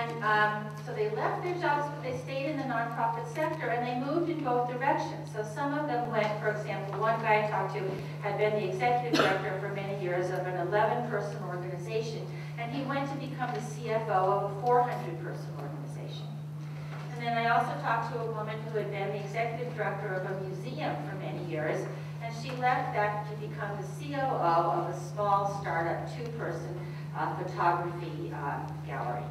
And so they left their jobs, but they stayed in the nonprofit sector, and they moved in both directions. So some of them went, for example, one guy I talked to had been the executive director for many years of an 11-person organization, and he went to become the CFO of a 400-person organization. And then I also talked to a woman who had been the executive director of a museum for many years, and she left that to become the COO of a small startup 2-person photography gallery.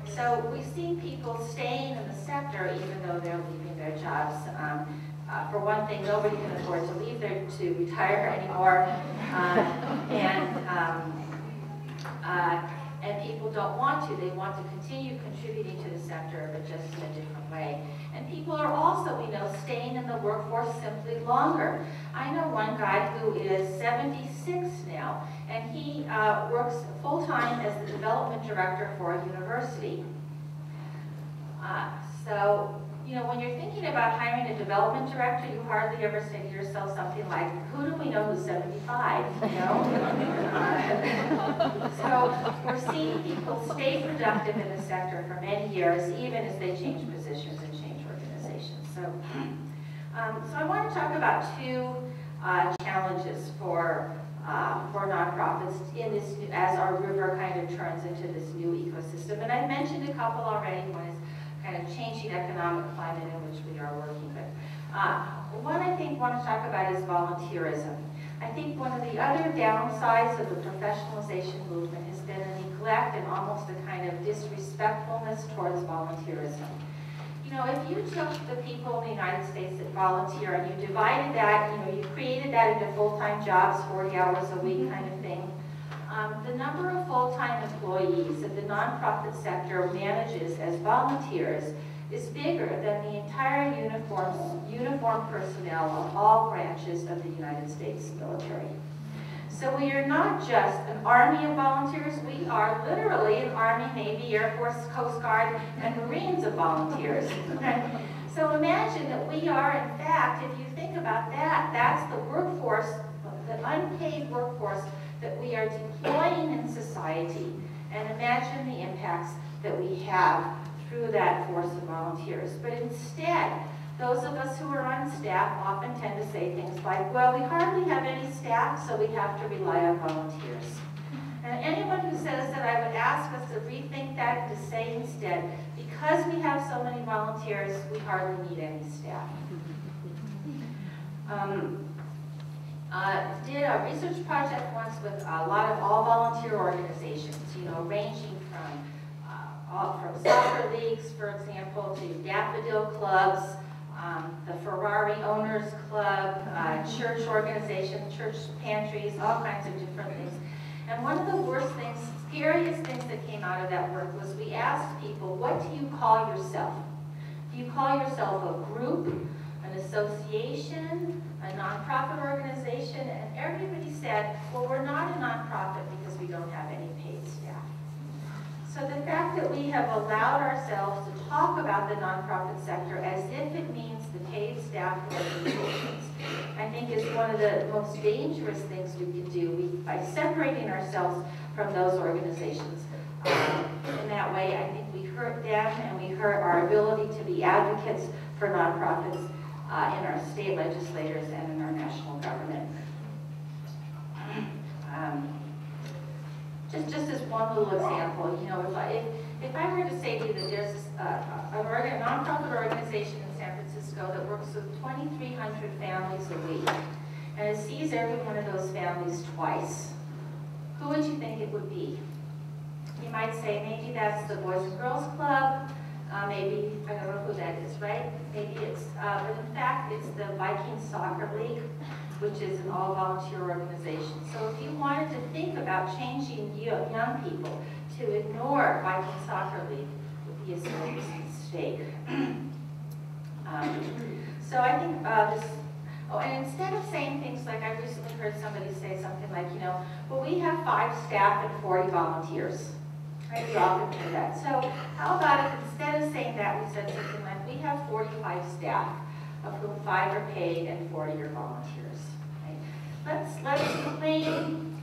So we've seen people staying in the sector even though they're leaving their jobs. For one thing, nobody can afford to leave there to retire anymore, and people don't want to. They want to continue contributing to the sector, but just in a different way. And people are also, we know, staying in the workforce simply longer. I know one guy who is 76 now, and he works full-time as the development director for a university. So, you know, when you're thinking about hiring a development director, you hardly ever say to yourself something like, who do we know who's 75, you know? So we're seeing people stay productive in the sector for many years, even as they change positions and change organizations. So I want to talk about 2 challenges for nonprofits in this, as our river kind of turns into this new ecosystem. And I mentioned a couple already. One is kind of changing economic climate in which we are working with. One I think I want to talk about is volunteerism. I think one of the other downsides of the professionalization movement has been a neglect and almost a kind of disrespectfulness towards volunteerism. You know, if you took the people in the United States that volunteer and you divided that, you know, you created that into full-time jobs, 40 hours a week kind of thing, the number of full-time employees that the nonprofit sector manages as volunteers is bigger than the entire uniformed personnel of all branches of the United States military. So we are not just an army of volunteers, we are literally an Army, Navy, Air Force, Coast Guard, and Marines of volunteers. So imagine that we are, in fact, if you think about that, that's the workforce, the unpaid workforce that we are deploying in society, and imagine the impacts that we have through that force of volunteers. But instead, those of us who are on staff often tend to say things like, well, we hardly have any staff, so we have to rely on volunteers. And anyone who says that, I would ask us to rethink that and to say instead, because we have so many volunteers, we hardly need any staff. Did a research project once with a lot of all volunteer organizations, you know, ranging from soccer leagues, for example, to daffodil clubs, the Ferrari Owners Club, church organizations, church pantries, all kinds of different things. And one of the worst things, scariest things that came out of that work was we asked people, what do you call yourself? Do you call yourself a group, an association, a nonprofit organization? And everybody said, well, we're not a nonprofit because we don't have any paid staff. So the fact that we have allowed ourselves to talk about the nonprofit sector as if it means the paid staff organizations, I think is one of the most dangerous things we can do by separating ourselves from those organizations. In that way, I think we hurt them and we hurt our ability to be advocates for nonprofits in our state legislators and in our national government. Just as one little example, you know, if I were to say to you that there's a nonprofit organization in San Francisco that works with 2,300 families a week, and it sees every one of those families twice, who would you think it would be? You might say maybe that's the Boys and Girls Club, maybe, I don't know who that is, right? Maybe it's, but in fact, it's the Viking Soccer League, which is an all-volunteer organization. So if you wanted to think about changing young people to ignore Viking Soccer League, it would be a serious mistake. So I think and instead of saying things like, I recently heard somebody say something like, you know, well, we have 5 staff and 40 volunteers. Right? We often hear that. So how about if instead of saying that, we said something like, we have 45 staff, of whom 5 are paid and 40 are volunteers. Right? Let's claim,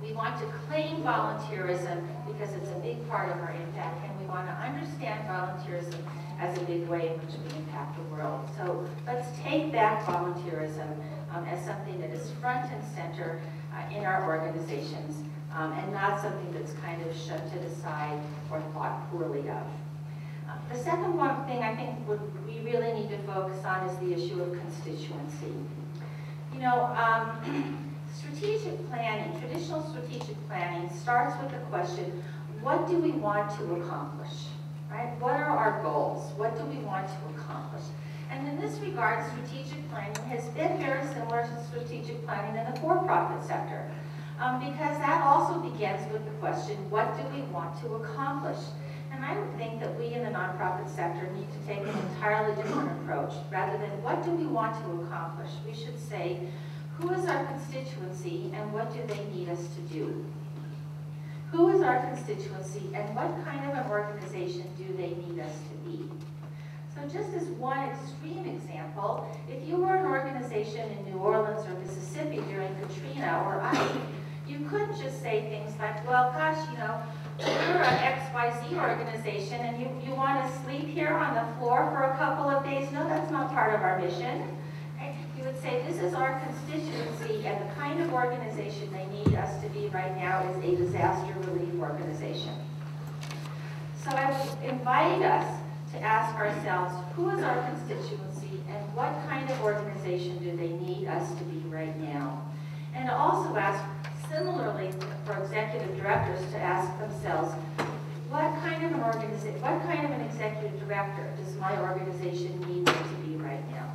we want to claim volunteerism because it's a big part of our impact, and we want to understand volunteerism as a big way in which we impact the world. So let's take back volunteerism as something that is front and center in our organizations, and not something that's kind of shunted aside or thought poorly of. The second one thing I think we really need to focus on is the issue of constituency. You know, strategic planning, traditional strategic planning starts with the question, what do we want to accomplish, right? What are our goals? What do we want to accomplish? And in this regard, strategic planning has been very similar to strategic planning in the for-profit sector, because that also begins with the question, what do we want to accomplish? And I would think that we in the nonprofit sector need to take an entirely different approach. Rather than what do we want to accomplish, we should say, who is our constituency and what do they need us to do? Who is our constituency and what kind of an organization do they need us to be? So just as one extreme example, if you were an organization in New Orleans or Mississippi during Katrina or Ike, you couldn't just say things like, well, gosh, you know, we're an XYZ organization and you want to sleep here on the floor for a couple of days. No, that's not part of our mission. Right? You would say, this is our constituency and the kind of organization they need us to be right now is a disaster relief organization. So I would invite us to ask ourselves, who is our constituency and what kind of organization do they need us to be right now? And also ask, similarly, for executive directors to ask themselves, what kind of an executive director does my organization need me to be right now?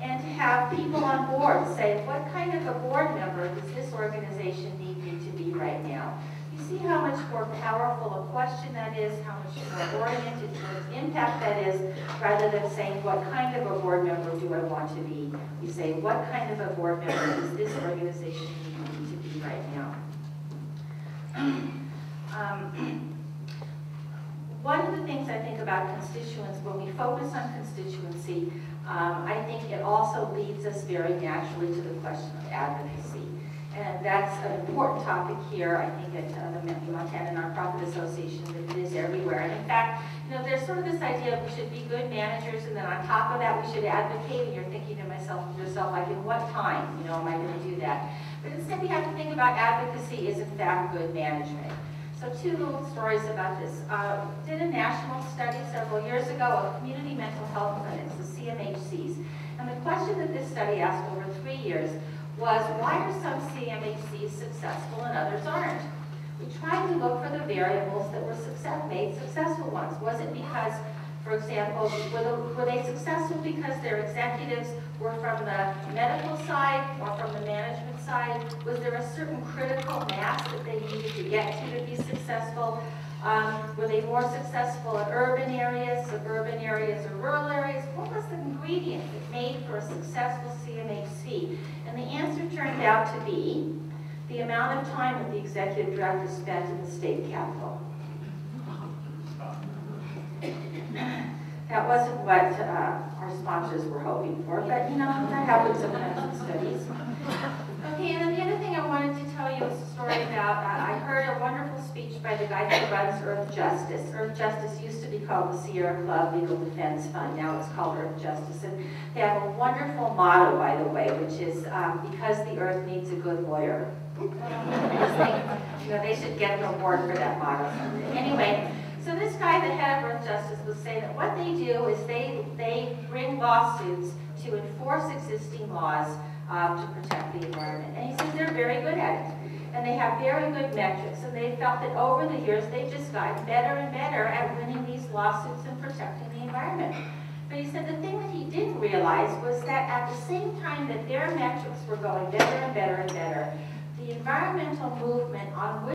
And to have people on board say, what kind of a board member does this organization need me to be right now? You see how much more powerful a question that is, how much more oriented towards impact that is, rather than saying, what kind of a board member do I want to be? You say, what kind of a board member does this organization need me to be right now? One of the things I think about constituents, when we focus on constituency, I think it also leads us very naturally to the question of advocacy. And that's an important topic here, I think, at the Montana Nonprofit Association, that it is everywhere. And in fact, you know, there's sort of this idea of we should be good managers, and then on top of that, we should advocate, and you're thinking to yourself, like, in what time, you know, am I going to do that? But instead, we have to think about advocacy is, in fact, good management. So two little stories about this. Did a national study several years ago of community mental health clinics, the CMHCs. And the question that this study asked over 3 years was, why are some CMHCs successful and others aren't? We tried to look for the variables that were made successful ones. Was it because, for example, were they successful because their executives were from the medical side or from the management side? Was there a certain critical mass that they needed to get to be successful? Were they more successful in urban areas, suburban areas, or rural areas? What was the ingredient that made for a successful CMHC? And the answer turned out to be the amount of time that the executive director spent in the state capitol. That wasn't what our sponsors were hoping for, but you know, that happens sometimes in studies. Okay, and then the other thing I wanted to tell you is a story about, I heard a wonderful speech by the guy who runs Earth Justice. Earth Justice used to be called the Sierra Club Legal Defense Fund. Now it's called Earth Justice. And they have a wonderful motto, by the way, which is, because the earth needs a good lawyer. I just think, you know, they should get an award for that motto. Anyway, so this guy, the head of Earth Justice, was saying that what they do is they bring lawsuits to enforce existing laws to protect the environment. And he says they're very good at it. And they have very good metrics. And they felt that over the years, they've just gotten better and better at winning these lawsuits and protecting the environment. But he said the thing that he didn't realize was that at the same time that their metrics were going better and better and better, the environmental movement on which